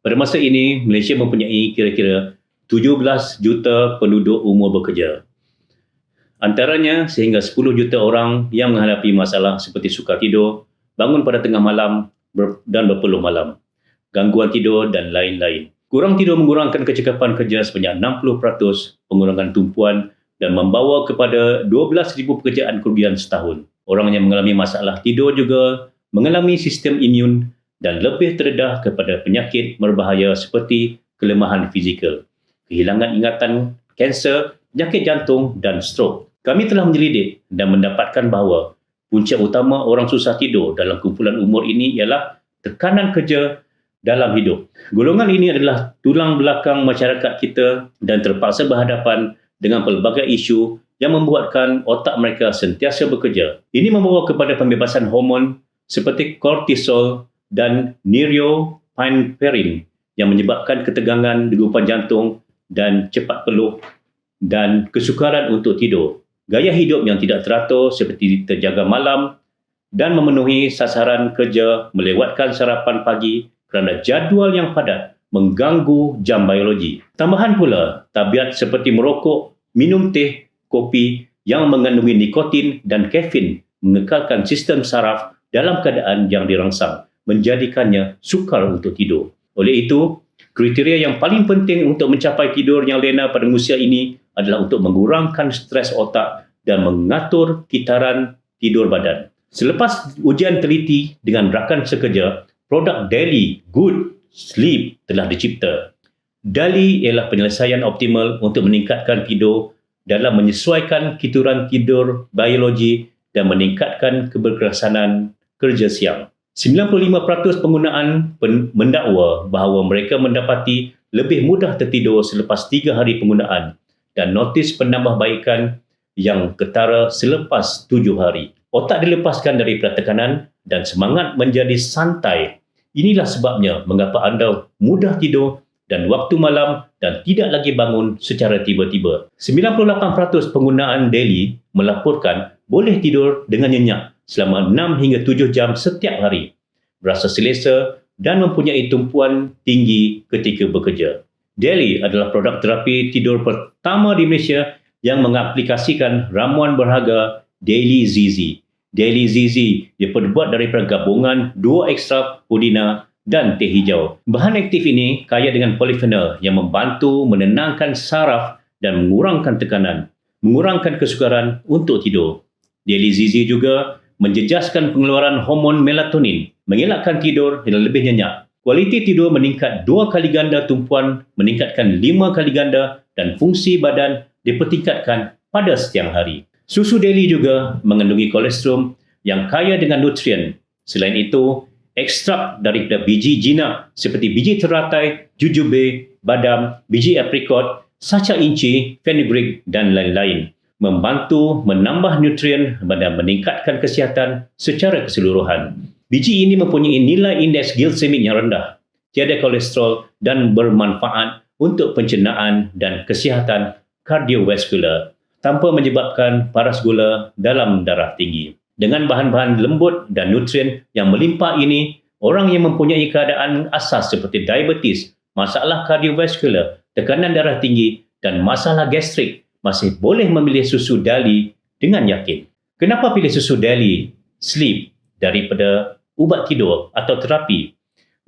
Pada masa ini, Malaysia mempunyai kira-kira 17 juta penduduk umur bekerja. Antaranya sehingga 10 juta orang yang menghadapi masalah seperti sukar tidur, bangun pada tengah malam dan berpeluh malam, gangguan tidur dan lain-lain. Kurang tidur mengurangkan kecekapan kerja sebanyak 60%, pengurangan tumpuan dan membawa kepada 12,000 pekerjaan kerugian setahun. Orang yang mengalami masalah tidur juga mengalami sistem imun dan lebih terdedah kepada penyakit berbahaya seperti kelemahan fizikal, kehilangan ingatan, kanser, penyakit jantung dan strok. Kami telah menyelidik dan mendapatkan bahawa punca utama orang susah tidur dalam kumpulan umur ini ialah tekanan kerja dalam hidup. Golongan ini adalah tulang belakang masyarakat kita dan terpaksa berhadapan dengan pelbagai isu yang membuatkan otak mereka sentiasa bekerja. Ini membawa kepada pembebasan hormon seperti kortisol dan norepinephrine yang menyebabkan ketegangan, degupan jantung dan cepat peluh dan kesukaran untuk tidur. Gaya hidup yang tidak teratur seperti terjaga malam dan memenuhi sasaran kerja melewatkan sarapan pagi kerana jadual yang padat mengganggu jam biologi. Tambahan pula, tabiat seperti merokok, minum teh, kopi yang mengandungi nikotin dan kafein mengekalkan sistem saraf dalam keadaan yang dirangsang, menjadikannya sukar untuk tidur. Oleh itu, kriteria yang paling penting untuk mencapai tidur yang lena pada usia ini adalah untuk mengurangkan stres otak dan mengatur kitaran tidur badan. Selepas ujian teliti dengan rakan sekerja, produk Daily Good Sleep telah dicipta. DALI ialah penyelesaian optimal untuk meningkatkan tidur dalam menyesuaikan kituran tidur biologi dan meningkatkan keberkesanan kerja siang. 95% penggunaan mendakwa bahawa mereka mendapati lebih mudah tertidur selepas 3 hari penggunaan dan notis penambahbaikan yang ketara selepas 7 hari. Otak dilepaskan daripada tekanan dan semangat menjadi santai. Inilah sebabnya mengapa anda mudah tidur dan waktu malam dan tidak lagi bangun secara tiba-tiba. 98% penggunaan daily melaporkan boleh tidur dengan nyenyak selama 6 hingga 7 jam setiap hari, berasa selesa dan mempunyai tumpuan tinggi ketika bekerja. Daily adalah produk terapi tidur pertama di Malaysia yang mengaplikasikan ramuan berharga Daily ZZ. Daily ZZ diperbuat daripada gabungan 2 ekstrak pudina dan teh hijau. Bahan aktif ini kaya dengan polifenol yang membantu menenangkan saraf dan mengurangkan tekanan, mengurangkan kesukaran untuk tidur. Daily ZZ juga menjejaskan pengeluaran hormon melatonin, mengelakkan tidur yang lebih nyenyak. Kualiti tidur meningkat 2 kali ganda, tumpuan meningkatkan 5 kali ganda dan fungsi badan dipertingkatkan pada siang hari. Susu Daily juga mengandungi kolesterol yang kaya dengan nutrien. Selain itu, ekstrak daripada biji jinak seperti biji teratai, jujube, badam, biji aprikot, saca inci, fenugreek dan lain-lain membantu menambah nutrien dan meningkatkan kesihatan secara keseluruhan. Biji ini mempunyai nilai indeks gliksemik yang rendah, tiada kolesterol dan bermanfaat untuk pencernaan dan kesihatan kardiovaskular tanpa menyebabkan paras gula dalam darah tinggi. Dengan bahan-bahan lembut dan nutrien yang melimpah ini, orang yang mempunyai keadaan asas seperti diabetes, masalah kardiovaskular, tekanan darah tinggi dan masalah gastrik masih boleh memilih susu Daily dengan yakin. Kenapa pilih susu Daily Sleep daripada ubat tidur atau terapi?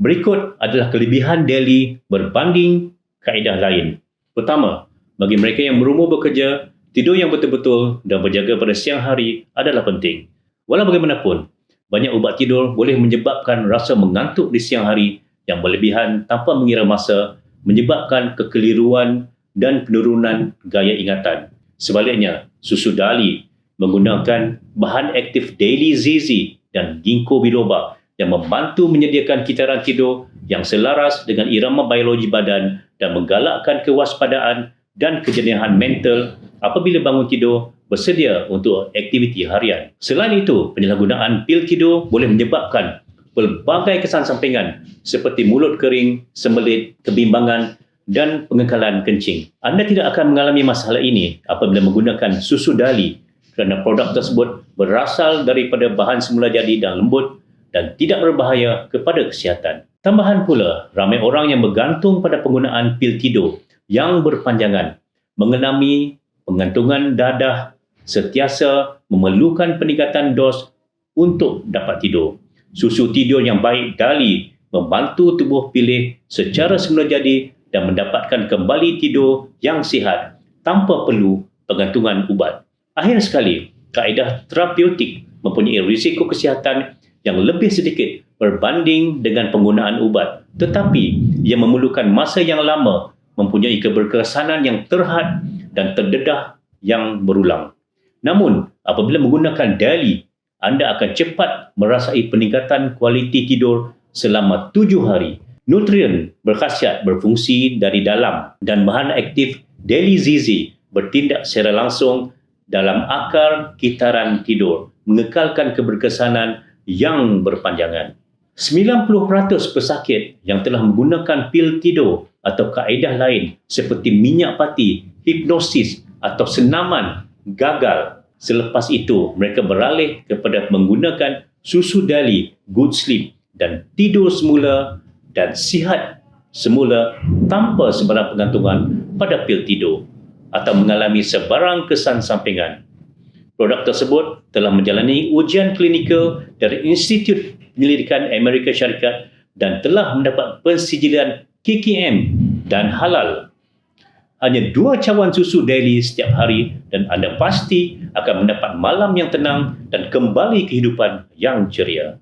Berikut adalah kelebihan Daily berbanding kaedah lain. Pertama, bagi mereka yang berumur bekerja, tidur yang betul-betul dan berjaga pada siang hari adalah penting. Walau bagaimanapun, banyak ubat tidur boleh menyebabkan rasa mengantuk di siang hari yang berlebihan tanpa mengira masa, menyebabkan kekeliruan dan penurunan gaya ingatan. Sebaliknya, susu Daily menggunakan bahan aktif Daily ZZ dan ginkgo biloba yang membantu menyediakan kitaran tidur yang selaras dengan irama biologi badan dan menggalakkan kewaspadaan dan kejernihan mental apabila bangun tidur bersedia untuk aktiviti harian. Selain itu, penyalahgunaan pil tidur boleh menyebabkan pelbagai kesan sampingan seperti mulut kering, sembelit, kebimbangan dan pengekalan kencing. Anda tidak akan mengalami masalah ini apabila menggunakan susu Daily kerana produk tersebut berasal daripada bahan semula jadi dan lembut dan tidak berbahaya kepada kesihatan. Tambahan pula, ramai orang yang bergantung pada penggunaan pil tidur yang berpanjangan, mengalami pengantungan dadah, sentiasa memerlukan peningkatan dos untuk dapat tidur. Susu tidur yang baik Dali membantu tubuh pilih secara semula jadi dan mendapatkan kembali tidur yang sihat tanpa perlu pengantungan ubat. Akhir sekali, kaedah terapeutik mempunyai risiko kesihatan yang lebih sedikit berbanding dengan penggunaan ubat, tetapi ia memerlukan masa yang lama, mempunyai keberkesanan yang terhad dan terdedah yang berulang. Namun, apabila menggunakan Dali, anda akan cepat merasai peningkatan kualiti tidur selama 7 hari. Nutrien berkhasiat berfungsi dari dalam dan bahan aktif Dali ZZ bertindak secara langsung dalam akar kitaran tidur, mengekalkan keberkesanan yang berpanjangan. 90% pesakit yang telah menggunakan pil tidur atau kaedah lain seperti minyak pati, hipnosis atau senaman gagal. Selepas itu, mereka beralih kepada menggunakan susu Dali, Good Sleep dan tidur semula dan sihat semula tanpa sebarang pengantungan pada pil tidur atau mengalami sebarang kesan sampingan. Produk tersebut telah menjalani ujian klinikal dari Institut Penyelidikan Amerika Syarikat dan telah mendapat pensijilan KKM dan halal. Hanya 2 cawan susu Dali setiap hari dan anda pasti akan mendapat malam yang tenang dan kembali kehidupan yang ceria.